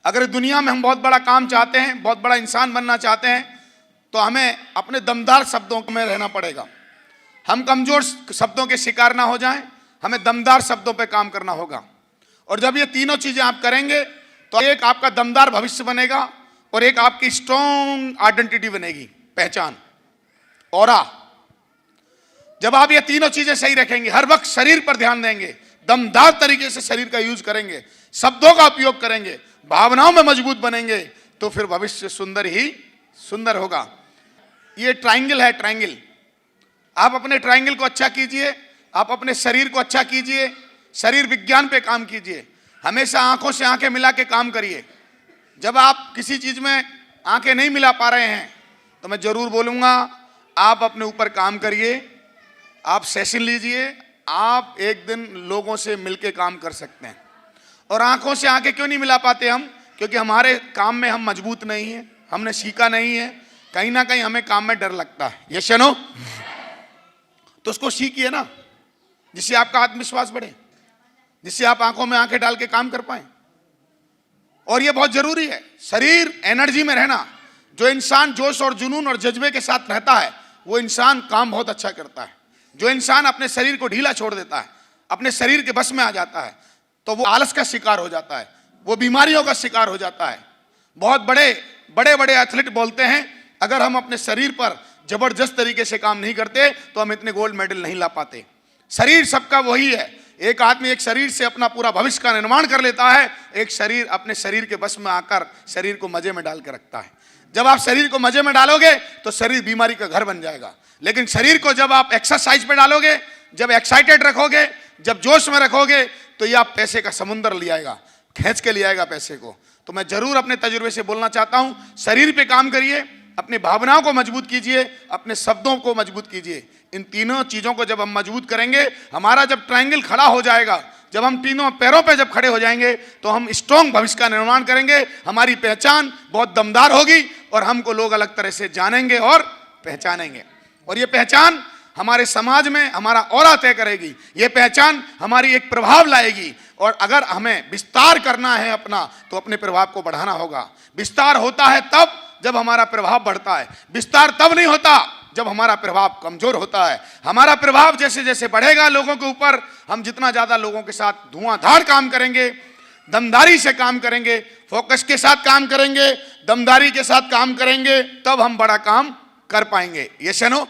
अगर दुनिया में हम बहुत बड़ा काम चाहते हैं, बहुत बड़ा इंसान बनना चाहते हैं, तो हमें अपने दमदार शब्दों में रहना पड़ेगा। हम कमजोर शब्दों के शिकार ना हो जाएं, हमें दमदार शब्दों पे काम करना होगा। और जब ये तीनों चीजें आप करेंगे तो एक आपका दमदार भविष्य बनेगा और एक आपकी स्ट्रॉन्ग आइडेंटिटी बनेगी, पहचान, ऑरा। जब आप ये तीनों चीजें सही रखेंगे, हर वक्त शरीर पर ध्यान देंगे, दमदार तरीके से शरीर का यूज करेंगे, शब्दों का उपयोग करेंगे, भावनाओं में मजबूत बनेंगे, तो फिर भविष्य सुंदर ही सुंदर होगा। ये ट्रायंगल है, ट्रायंगल। आप अपने ट्रायंगल को अच्छा कीजिए, आप अपने शरीर को अच्छा कीजिए, शरीर विज्ञान पे काम कीजिए, हमेशा आंखों से आंखें मिला के काम करिए। जब आप किसी चीज में आंखें नहीं मिला पा रहे हैं तो मैं जरूर बोलूंगा, आप अपने ऊपर काम करिए, आप सेशन लीजिए, आप एक दिन लोगों से मिलके काम कर सकते हैं। और आंखों से आंखें क्यों नहीं मिला पाते हम? क्योंकि हमारे काम में हम मजबूत नहीं है, हमने सीखा नहीं है, कहीं ना कहीं हमें काम में डर लगता है। ये शनो तो उसको सीखिए ना, जिससे आपका आत्मविश्वास बढ़े, जिससे आप आंखों में आंखें डाल के काम कर पाए। और ये बहुत जरूरी है, शरीर एनर्जी में रहना। जो इंसान जोश और जुनून और जज्बे के साथ रहता है वो इंसान काम बहुत अच्छा करता है। जो इंसान अपने शरीर को ढीला छोड़ देता है, अपने शरीर के बस में आ जाता है, तो वो आलस का शिकार हो जाता है, वो बीमारियों का शिकार हो जाता है। बहुत बड़े बड़े एथलीट बोलते हैं, अगर हम अपने शरीर पर जबरदस्त तरीके से काम नहीं करते तो हम इतने गोल्ड मेडल नहीं ला पाते। शरीर सबका वही है। एक आदमी एक शरीर से अपना पूरा भविष्य का निर्माण कर लेता है, एक शरीर अपने शरीर के बस में आकर शरीर को मजे में डाल के रखता है। जब आप शरीर को मजे में डालोगे तो शरीर बीमारी का घर बन जाएगा। लेकिन शरीर को जब आप एक्सरसाइज पे डालोगे, जब एक्साइटेड रखोगे, जब जोश में रखोगे, तो ये आप पैसे का समुंदर ले आएगा, खींच के ले आएगा पैसे को। तो मैं जरूर अपने तजुर्बे से बोलना चाहता हूं, शरीर पे काम करिए, अपनी भावनाओं को मजबूत कीजिए, अपने शब्दों को मजबूत कीजिए। इन तीनों चीजों को जब हम मजबूत करेंगे, हमारा जब ट्रायंगल खड़ा हो जाएगा, जब हम तीनों पैरों पे जब खड़े हो जाएंगे, तो हम स्ट्रॉन्ग भविष्य का निर्माण करेंगे। हमारी पहचान बहुत दमदार होगी और हमको लोग अलग तरह से जानेंगे और पहचानेंगे। और ये पहचान हमारे समाज में हमारा ऑरा तय करेगी। ये पहचान हमारी एक प्रभाव लाएगी। और अगर हमें विस्तार करना है अपना, तो अपने प्रभाव को बढ़ाना होगा। विस्तार होता है तब जब हमारा प्रभाव बढ़ता है, विस्तार तब नहीं होता जब हमारा प्रभाव कमजोर होता है। हमारा प्रभाव जैसे जैसे बढ़ेगा लोगों के ऊपर, हम जितना ज्यादा लोगों के साथ धुआंधार काम करेंगे, दमदारी से काम करेंगे, फोकस के साथ काम करेंगे, दमदारी के साथ काम करेंगे, तब हम बड़ा काम कर पाएंगे। ये सुनो।